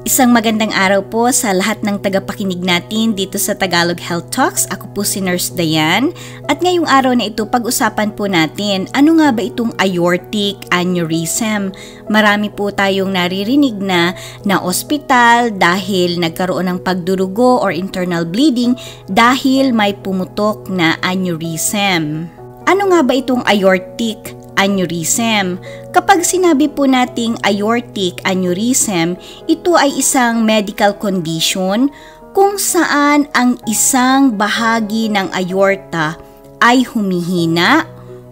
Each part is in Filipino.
Isang magandang araw po sa lahat ng tagapakinig natin dito sa Tagalog Health Talks. Ako po si Nurse Dayan at ngayong araw na ito pag-usapan po natin ano nga ba itong aortic aneurysm. Marami po tayong naririnig na ospital dahil nagkaroon ng pagdurugo or internal bleeding dahil may pumutok na aneurysm. Ano nga ba itong aortic aneurysm? Kapag sinabi po nating aortic aneurysm, ito ay isang medical condition kung saan ang isang bahagi ng aorta ay humihina,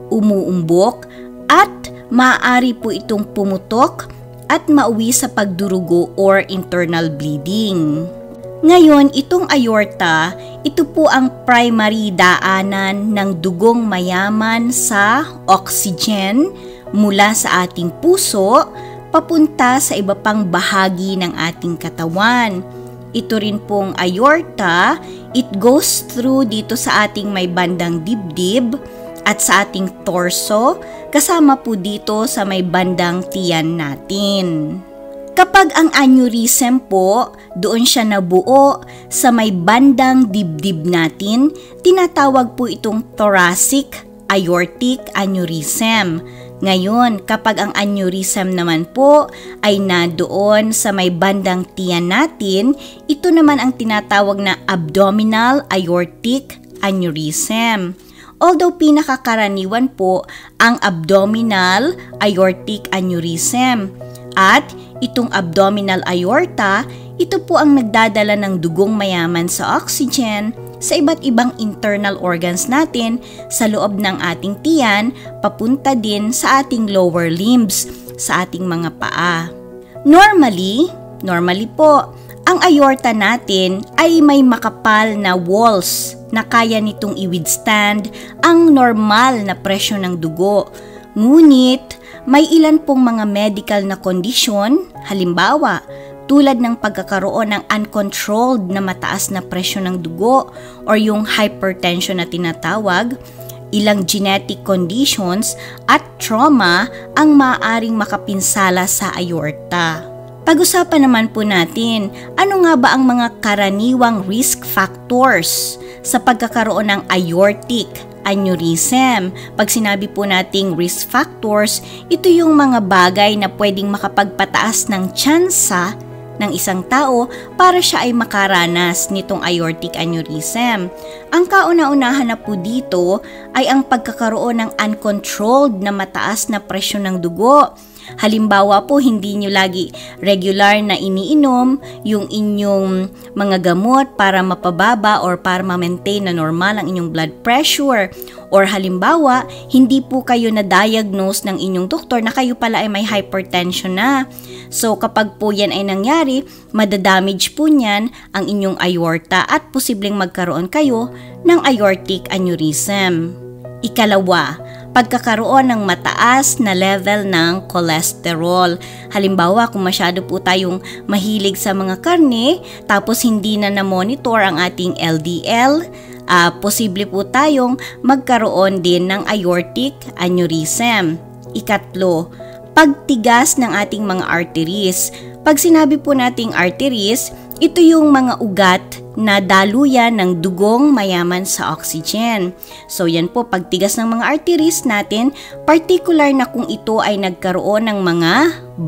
umuumbok, at maaari po itong pumutok at mauwi sa pagdurugo or internal bleeding. Ngayon, itong aorta, ito po ang primary daanan ng dugong mayaman sa oxygen mula sa ating puso papunta sa iba pang bahagi ng ating katawan. Ito rin pong aorta, it goes through dito sa ating may bandang dibdib at sa ating torso, kasama po dito sa may bandang tiyan natin. Kapag ang aneurysm po, doon siya nabuo sa may bandang dibdib natin, tinatawag po itong thoracic aortic aneurysm. Ngayon, kapag ang aneurysm naman po ay nadoon sa may bandang tiyan natin, ito naman ang tinatawag na abdominal aortic aneurysm. Although pinakakaraniwan po ang abdominal aortic aneurysm. At itong abdominal aorta, ito po ang nagdadala ng dugong mayaman sa oxygen sa iba't ibang internal organs natin sa loob ng ating tiyan, papunta din sa ating lower limbs, sa ating mga paa. Normally po, ang aorta natin ay may makapal na walls na kaya nitong i-withstand ang normal na presyo ng dugo. Ngunit, may ilan pong mga medical na kondisyon, halimbawa, tulad ng pagkakaroon ng uncontrolled na mataas na presyo ng dugo or yung hypertension na tinatawag, ilang genetic conditions at trauma ang maaaring makapinsala sa aorta. Pag-usapan naman po natin, ano nga ba ang mga karaniwang risk factors sa pagkakaroon ng aortic aneurysm? Pag sinabi po nating risk factors, ito yung mga bagay na pwedeng makapagpataas ng tsansa ng isang tao para siya ay makaranas nitong aortic aneurysm. Ang kauna-unahan na po dito ay ang pagkakaroon ng uncontrolled na mataas na presyon ng dugo. Halimbawa po, hindi nyo lagi regular na iniinom yung inyong mga gamot para mapababa or para ma-maintain na normal ang inyong blood pressure. Or halimbawa, hindi po kayo na-diagnose ng inyong doktor na kayo pala ay may hypertension na. So kapag po yan ay nangyari, madadamage po niyan ang inyong aorta at posibleng magkaroon kayo ng aortic aneurysm. Ikalawa, pagkakaroon ng mataas na level ng cholesterol. Halimbawa, kung masyado po tayong mahilig sa mga karne, tapos hindi na na-monitor ang ating LDL, posible po tayong magkaroon din ng aortic aneurysm. Ikatlo, pagtigas ng ating mga arteries. Pag sinabi po nating arteries, ito yung mga ugat na daluyan ng dugong mayaman sa oxygen. So yan po, pagtigas ng mga arteries natin, particular na kung ito ay nagkaroon ng mga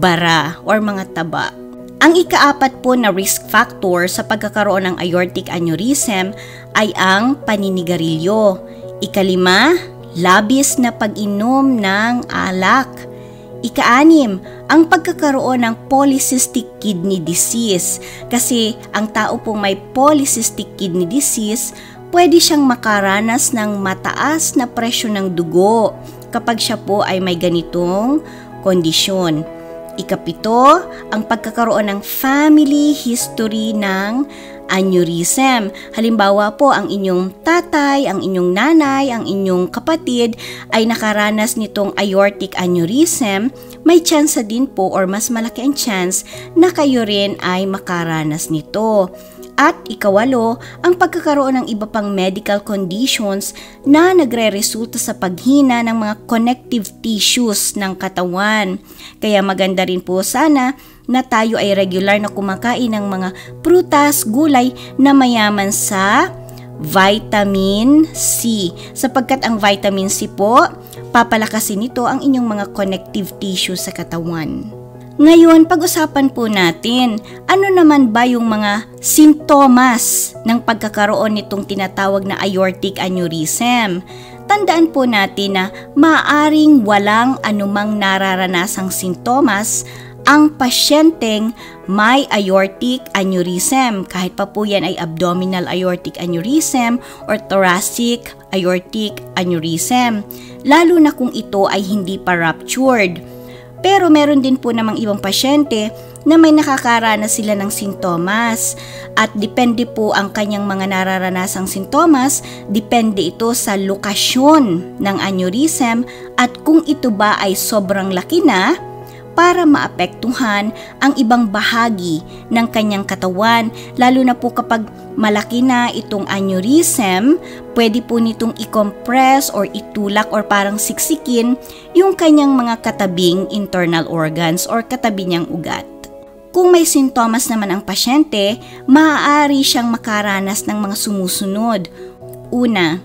bara or mga taba. Ang ikaapat po na risk factor sa pagkakaroon ng aortic aneurysm ay ang paninigarilyo. Ikalima, labis na pag-inom ng alak. Ika-anim, ang pagkakaroon ng polycystic kidney disease. Kasi ang tao pong may polycystic kidney disease, pwede siyang makaranas ng mataas na presyo ng dugo kapag siya po ay may ganitong kondisyon. Ikapito, ang pagkakaroon ng family history ng aneurysm. Halimbawa po, ang inyong tatay, ang inyong nanay, ang inyong kapatid ay nakaranas nitong aortic aneurysm, may chance din po or mas malaki ang chance na kayo rin ay makaranas nito. At ikawalo, ang pagkakaroon ng iba pang medical conditions na nagre-resulta sa paghina ng mga connective tissues ng katawan. Kaya maganda rin po sana na tayo ay regular na kumakain ng mga prutas, gulay na mayaman sa vitamin C. Sapagkat ang vitamin C po, papalakasin nito ang inyong mga connective tissue sa katawan. Ngayon, pag-usapan po natin, ano naman ba yung mga sintomas ng pagkakaroon nitong tinatawag na aortic aneurysm? Tandaan po natin na maaring walang anumang nararanasang sintomas ang pasyenteng may aortic aneurysm, kahit pa po yan ay abdominal aortic aneurysm or thoracic aortic aneurysm, lalo na kung ito ay hindi pa ruptured. Pero meron din po namang ibang pasyente na may nakakaranas sila ng sintomas at depende po ang kanyang mga nararanasang sintomas, depende ito sa lokasyon ng aneurysm at kung ito ba ay sobrang laki na para maapektuhan ang ibang bahagi ng kanyang katawan, lalo na po kapag malaki na itong aneurysm, pwede po nitong i-compress or itulak or parang siksikin yung kanyang mga katabing internal organs or katabi niyang ugat. Kung may sintomas naman ang pasyente, maaari siyang makaranas ng mga sumusunod. Una,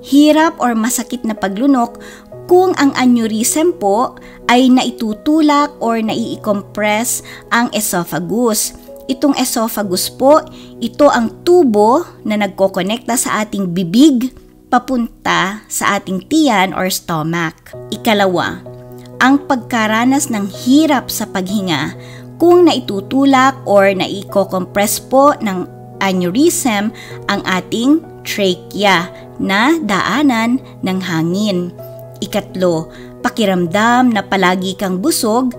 hirap or masakit na paglunok kung ang aneurysm po ay naitutulak or nai-compress ang esophagus. Itong esophagus po, ito ang tubo na nagkokonekta sa ating bibig papunta sa ating tiyan or stomach. Ikalawa, ang pagkaranas ng hirap sa paghinga kung naitutulak or nai-compress po ng aneurysm ang ating trachea na daanan ng hangin. Ikatlo, pakiramdam na palagi kang busog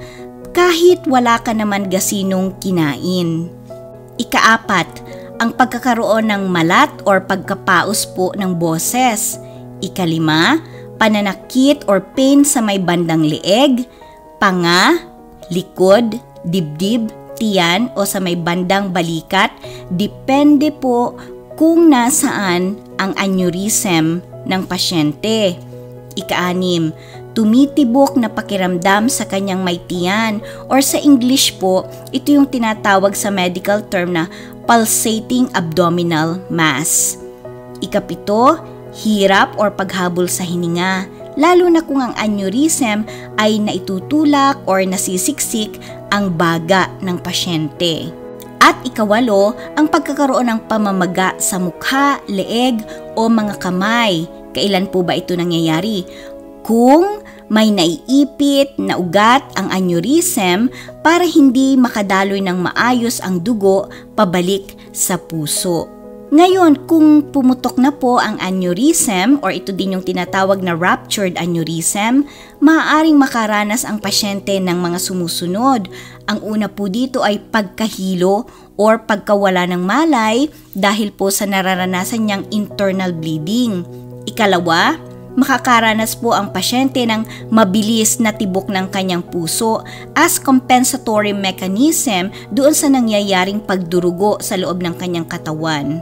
kahit wala ka naman gasinong kinain. Ikaapat, ang pagkakaroon ng malat or pagkapaos po ng boses. Ikalima, pananakit or pain sa may bandang leeg, panga, likod, dibdib, tiyan o sa may bandang balikat. Depende po kung nasaan ang aneurysm ng pasyente. Ika-6, tumitibok na pakiramdam sa kanyang may tiyan or sa English po, ito yung tinatawag sa medical term na pulsating abdominal mass. Ika-7, hirap or paghabol sa hininga, lalo na kung ang aneurysm ay naitutulak or nasisiksik ang baga ng pasyente. At ika-8, ang pagkakaroon ng pamamaga sa mukha, leeg o mga kamay. Kailan po ba ito nangyayari? Kung may naiipit na ugat ang aneurysm para hindi makadaloy ng maayos ang dugo pabalik sa puso. Ngayon, kung pumutok na po ang aneurysm or ito din yung tinatawag na ruptured aneurysm, maaaring makaranas ang pasyente ng mga sumusunod. Ang una po dito ay pagkahilo or pagkawala ng malay dahil po sa nararanasan niyang internal bleeding. Ikalawa, makakaranas po ang pasyente ng mabilis na tibok ng kanyang puso as compensatory mechanism doon sa nangyayaring pagdurugo sa loob ng kanyang katawan.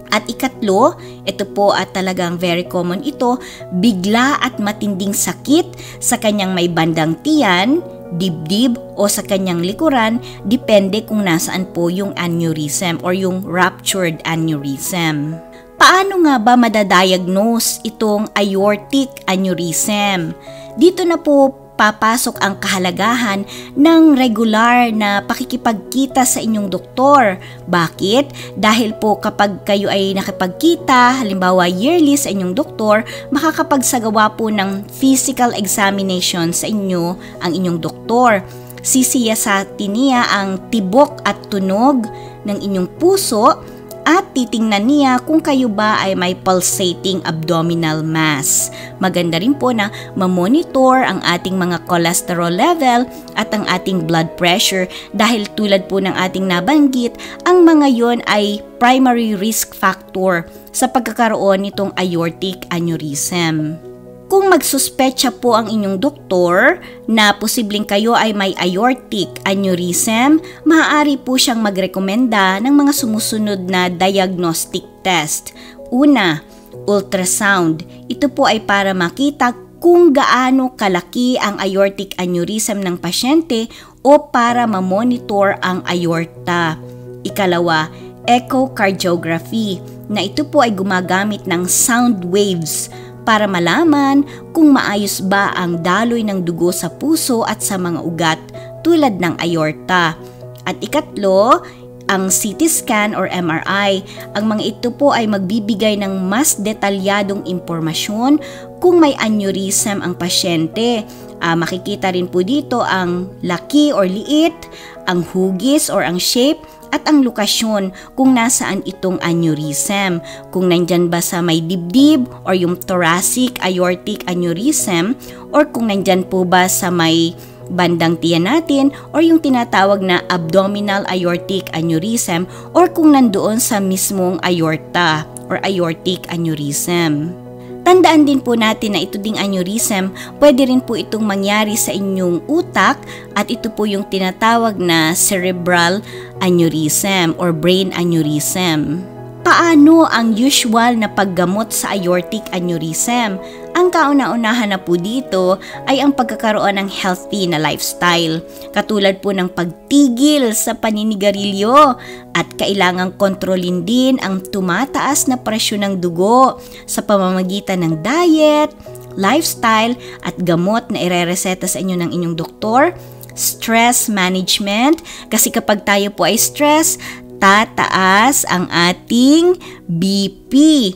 At ikatlo, ito po at talagang very common ito, bigla at matinding sakit sa kanyang may bandang tiyan, dibdib o sa kanyang likuran, depende kung nasaan po yung aneurysm or yung ruptured aneurysm. Paano nga ba madadiagnose itong aortic aneurysm? Dito na po papasok ang kahalagahan ng regular na pakikipagkita sa inyong doktor. Bakit? Dahil po kapag kayo ay nakipagkita, halimbawa yearly sa inyong doktor, makakapagsagawa po ng physical examination sa inyo ang inyong doktor. Sisiyasatin niya ang tibok at tunog ng inyong puso at titingnan niya kung kayo ba ay may pulsating abdominal mass. Maganda rin po na mamonitor ang ating mga cholesterol level at ang ating blood pressure dahil tulad po ng ating nabanggit, ang mga yon ay primary risk factor sa pagkakaroon nitong aortic aneurysm. Kung magsuspecha po ang inyong doktor na posibleng kayo ay may aortic aneurysm, maaari po siyang magrekomenda ng mga sumusunod na diagnostic test. Una, ultrasound. Ito po ay para makita kung gaano kalaki ang aortic aneurysm ng pasyente o para ma-monitor ang aorta. Ikalawa, echocardiography, na ito po ay gumagamit ng sound waves para malaman kung maayos ba ang daloy ng dugo sa puso at sa mga ugat tulad ng aorta. At ikatlo, ang CT scan or MRI. Ang mga ito po ay magbibigay ng mas detalyadong impormasyon kung may aneurysm ang pasyente. Makikita rin po dito ang laki or liit, ang hugis or ang shape, at ang lokasyon kung nasaan itong aneurysm. Kung nandyan ba sa may dibdib or yung thoracic aortic aneurysm, or kung nandyan po ba sa may bandang tiyan natin or yung tinatawag na abdominal aortic aneurysm, or kung nandoon sa mismong aorta or aortic aneurysm. Tandaan din po natin na ito ding aneurysm, pwede rin po itong mangyari sa inyong utak, at ito po yung tinatawag na cerebral aneurysm or brain aneurysm. Paano ang usual na paggamot sa aortic aneurysm? Ang kauna-unahan na po dito ay ang pagkakaroon ng healthy na lifestyle, katulad po ng pagtigil sa paninigarilyo, at kailangang kontrolin din ang tumataas na presyon ng dugo sa pamamagitan ng diet, lifestyle at gamot na irereseta sa inyo ng inyong doktor. Stress management, kasi kapag tayo po ay stress, tataas ang ating BP.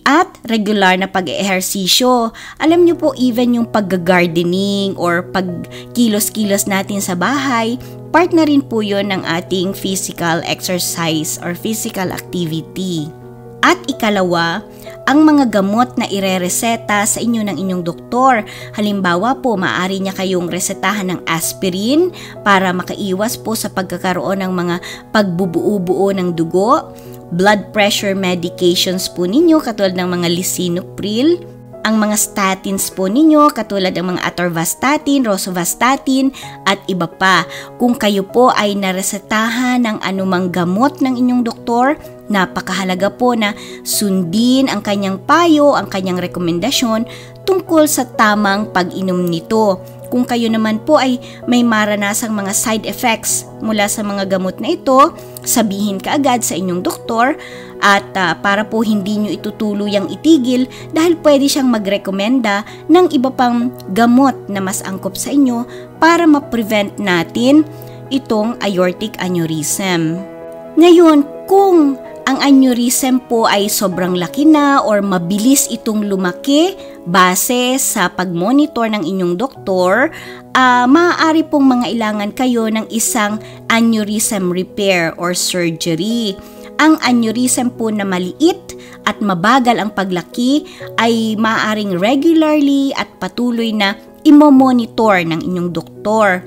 At regular na pag-ehersisyo. Alam nyo po, even yung pag-gardening or pag-kilos-kilos natin sa bahay, part na rin po yun ng ating physical exercise or physical activity. At ikalawa, ang mga gamot na irereseta sa inyo ng inyong doktor. Halimbawa po, maaari niya kayong resetahan ng aspirin para makaiwas po sa pagkakaroon ng mga pagbubuo-buo ng dugo. Blood pressure medications po ninyo katulad ng mga lisinopril, ang mga statins po ninyo katulad ng mga atorvastatin, rosuvastatin at iba pa. Kung kayo po ay naresetahan ng anumang gamot ng inyong doktor, napakahalaga po na sundin ang kanyang payo, ang kanyang rekomendasyon tungkol sa tamang pag-inom nito. Kung kayo naman po ay may maranasang mga side effects mula sa mga gamot na ito, sabihin kaagad sa inyong doktor, at para po hindi nyo itutuluyang itigil dahil pwede siyang magrekomenda ng iba pang gamot na mas angkop sa inyo para ma-prevent natin itong aortic aneurysm. Ngayon, kung ang aneurysm po ay sobrang laki na or mabilis itong lumaki base sa pag-monitor ng inyong doktor, maaari pong mangailangan kayo ng isang aneurysm repair or surgery. Ang aneurysm po na maliit at mabagal ang paglaki ay maaaring regularly at patuloy na imo-monitor ng inyong doktor.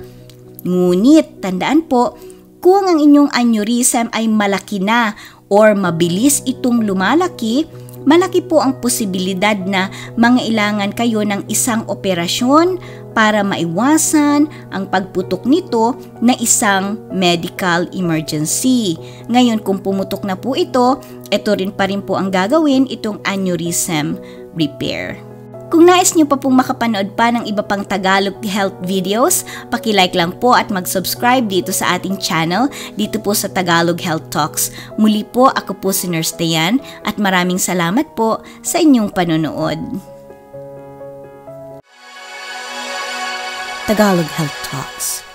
Ngunit, tandaan po, kung ang inyong aneurysm ay malaki na or mabilis itong lumalaki, malaki po ang posibilidad na mangailangan kayo ng isang operasyon para maiwasan ang pagputok nito na isang medical emergency. Ngayon, kung pumutok na po ito rin pa rin po ang gagawin, itong aneurysm repair. Kung nais nyo pa pong makapanood pa ng iba pang Tagalog health videos, paki-like lang po at mag-subscribe dito sa ating channel, dito po sa Tagalog Health Talks. Muli po, ako po si Nurse Dayan at maraming salamat po sa inyong panonood. Tagalog Health Talks.